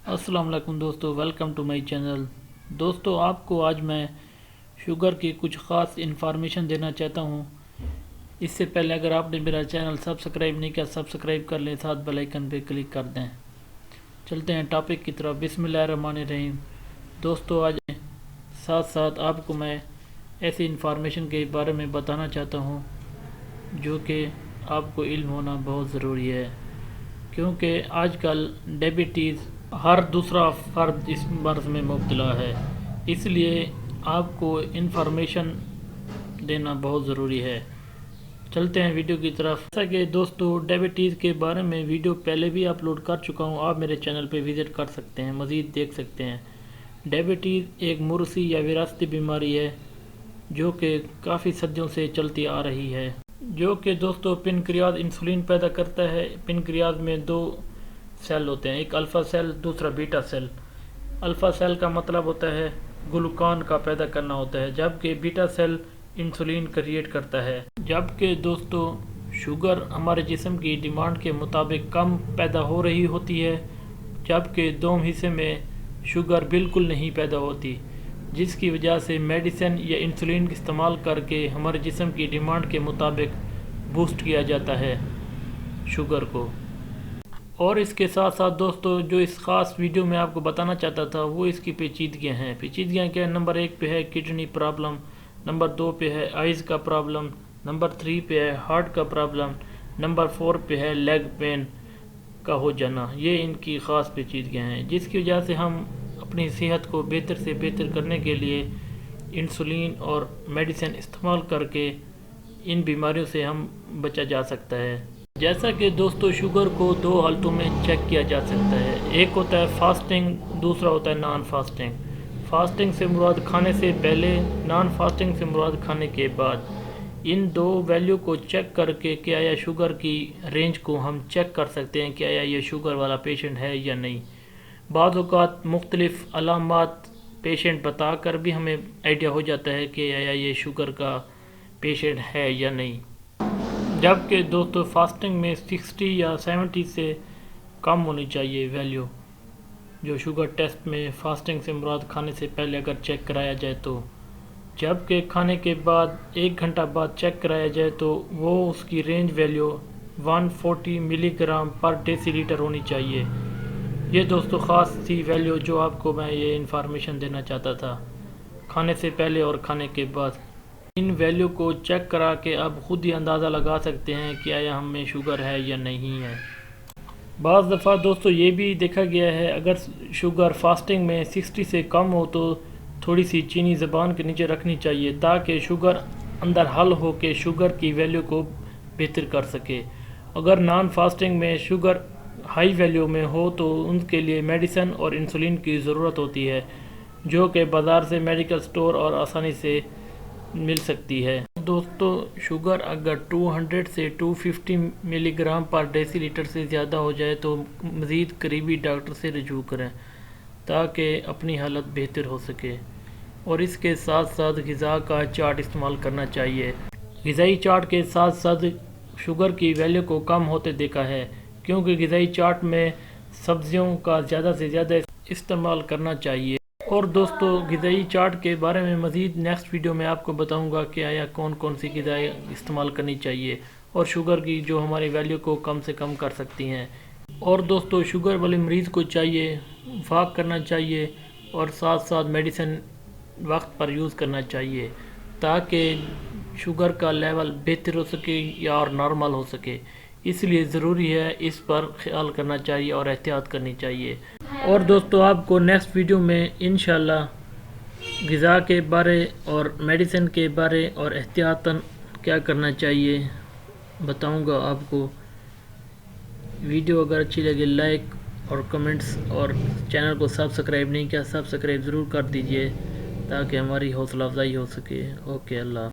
السلام علیکم دوستو، ویلکم ٹو مائی چینل۔ دوستو، آپ کو آج میں شوگر کی کچھ خاص انفارمیشن دینا چاہتا ہوں۔ اس سے پہلے اگر آپ نے میرا چینل سبسکرائب نہیں کیا، سبسکرائب کر لیں، ساتھ بیل آئیکن پہ کلک کر دیں۔ چلتے ہیں ٹاپک کی طرف۔ بسم اللہ الرحمن الرحیم۔ دوستو، آج ساتھ ساتھ آپ کو میں ایسی انفارمیشن کے بارے میں بتانا چاہتا ہوں جو کہ آپ کو علم ہونا بہت ضروری ہے، کیونکہ آج کل ڈائبٹیز ہر دوسرا فرد اس مرض میں مبتلا ہے، اس لیے آپ کو انفارمیشن دینا بہت ضروری ہے۔ چلتے ہیں ویڈیو کی طرف۔ جیسا کہ دوستو، ڈائبٹیز کے بارے میں ویڈیو پہلے بھی اپلوڈ کر چکا ہوں، آپ میرے چینل پہ وزٹ کر سکتے ہیں، مزید دیکھ سکتے ہیں۔ ڈائبٹیز ایک موروثی یا وراثتی بیماری ہے جو کہ کافی صدیوں سے چلتی آ رہی ہے، جو کہ دوستو پنکریاز انسولین پیدا کرتا ہے۔ پنکریاز میں دو سیل ہوتے ہیں، ایک الفا سیل، دوسرا بیٹا سیل۔ الفا سیل کا مطلب ہوتا ہے گلوکان کا پیدا کرنا ہوتا ہے، جبکہ بیٹا سیل انسولین کریٹ کرتا ہے۔ جبکہ دوستو شوگر ہمارے جسم کی ڈیمانڈ کے مطابق کم پیدا ہو رہی ہوتی ہے، جبکہ دوم حصے میں شوگر بالکل نہیں پیدا ہوتی، جس کی وجہ سے میڈیسن یا انسولین استعمال کر کے ہمارے جسم کی ڈیمانڈ کے مطابق بوسٹ کیا جاتا ہے شوگر کو۔ اور اس کے ساتھ ساتھ دوستو، جو اس خاص ویڈیو میں آپ کو بتانا چاہتا تھا وہ اس کی پیچیدگیاں ہیں۔ پیچیدگیاں کیا ہیں؟ نمبر 1 پہ ہے کڈنی پرابلم، نمبر 2 پہ ہے آئز کا پرابلم، نمبر 3 پہ ہے ہارٹ کا پرابلم، نمبر 4 پہ ہے لیگ پین کا ہو جانا۔ یہ ان کی خاص پیچیدگیاں ہیں، جس کی وجہ سے ہم اپنی صحت کو بہتر سے بہتر کرنے کے لیے انسولین اور میڈیسن استعمال کر کے ان بیماریوں سے ہم بچا جا سکتا ہے۔ جیسا کہ دوستو شوگر کو دو حالتوں میں چیک کیا جا سکتا ہے، ایک ہوتا ہے فاسٹنگ، دوسرا ہوتا ہے نان فاسٹنگ۔ فاسٹنگ سے مراد کھانے سے پہلے، نان فاسٹنگ سے مراد کھانے کے بعد۔ ان دو ویلیو کو چیک کر کے کیا یا شوگر کی رینج کو ہم چیک کر سکتے ہیں کہ یہ شوگر والا پیشنٹ ہے یا نہیں۔ بعض اوقات مختلف علامات پیشنٹ بتا کر بھی ہمیں آئیڈیا ہو جاتا ہے کہ یہ شوگر کا پیشنٹ ہے یا نہیں۔ جبکہ دوستو فاسٹنگ میں 60 یا 70 سے کم ہونی چاہیے ویلیو، جو شوگر ٹیسٹ میں فاسٹنگ سے مراد کھانے سے پہلے اگر چیک کرایا جائے تو۔ جبکہ کھانے کے بعد 1 گھنٹہ بعد چیک کرایا جائے تو وہ اس کی رینج ویلیو 140 ملی گرام پر ڈیسی لیٹر ہونی چاہیے۔ یہ دوستو خاص سی ویلیو جو آپ کو میں یہ انفارمیشن دینا چاہتا تھا، کھانے سے پہلے اور کھانے کے بعد۔ ان ویلیو کو چیک کرا کے آپ خود ہی اندازہ لگا سکتے ہیں کہ ہم میں شوگر ہے یا نہیں ہے۔ بعض دفعہ دوستو یہ بھی دیکھا گیا ہے، اگر شوگر فاسٹنگ میں 60 سے کم ہو تو تھوڑی سی چینی زبان کے نیچے رکھنی چاہیے، تاکہ شوگر اندر حل ہو کے شوگر کی ویلیو کو بہتر کر سکے۔ اگر نان فاسٹنگ میں شوگر ہائی ویلیو میں ہو تو ان کے لیے میڈیسن اور انسولین کی ضرورت ہوتی ہے، جو کہ بازار سے میڈیکل سٹور اور آسانی سے مل سکتی ہے۔ دوستو شوگر اگر 200 سے 250 ملی گرام پر ڈیسی لیٹر سے زیادہ ہو جائے تو مزید قریبی ڈاکٹر سے رجوع کریں، تاکہ اپنی حالت بہتر ہو سکے۔ اور اس کے ساتھ ساتھ غذا کا چارٹ استعمال کرنا چاہیے۔ غذائی چارٹ کے ساتھ ساتھ شوگر کی ویلیو کو کم ہوتے دیکھا ہے، کیونکہ غذائی چارٹ میں سبزیوں کا زیادہ سے زیادہ استعمال کرنا چاہیے۔ اور دوستو غذائی چارٹ کے بارے میں مزید نیکسٹ ویڈیو میں آپ کو بتاؤں گا کہ کون کون سی غذائیں استعمال کرنی چاہیے اور شوگر کی جو ہماری ویلیو کو کم سے کم کر سکتی ہیں۔ اور دوستو شوگر والے مریض کو چاہیے واک کرنا چاہیے اور ساتھ ساتھ میڈیسن وقت پر یوز کرنا چاہیے، تاکہ شوگر کا لیول بہتر ہو سکے یا اور نارمل ہو سکے۔ اس لیے ضروری ہے اس پر خیال کرنا چاہیے اور احتیاط کرنی چاہیے۔ اور دوستو آپ کو نیکسٹ ویڈیو میں انشاءاللہ غذا کے بارے اور میڈیسن کے بارے اور احتیاطاً کیا کرنا چاہیے بتاؤں گا آپ کو۔ ویڈیو اگر اچھی لگے لائک اور کمنٹس، اور چینل کو سبسکرائب نہیں کیا سبسکرائب ضرور کر دیجئے، تاکہ ہماری حوصلہ افزائی ہو سکے۔ اوکے، اللہ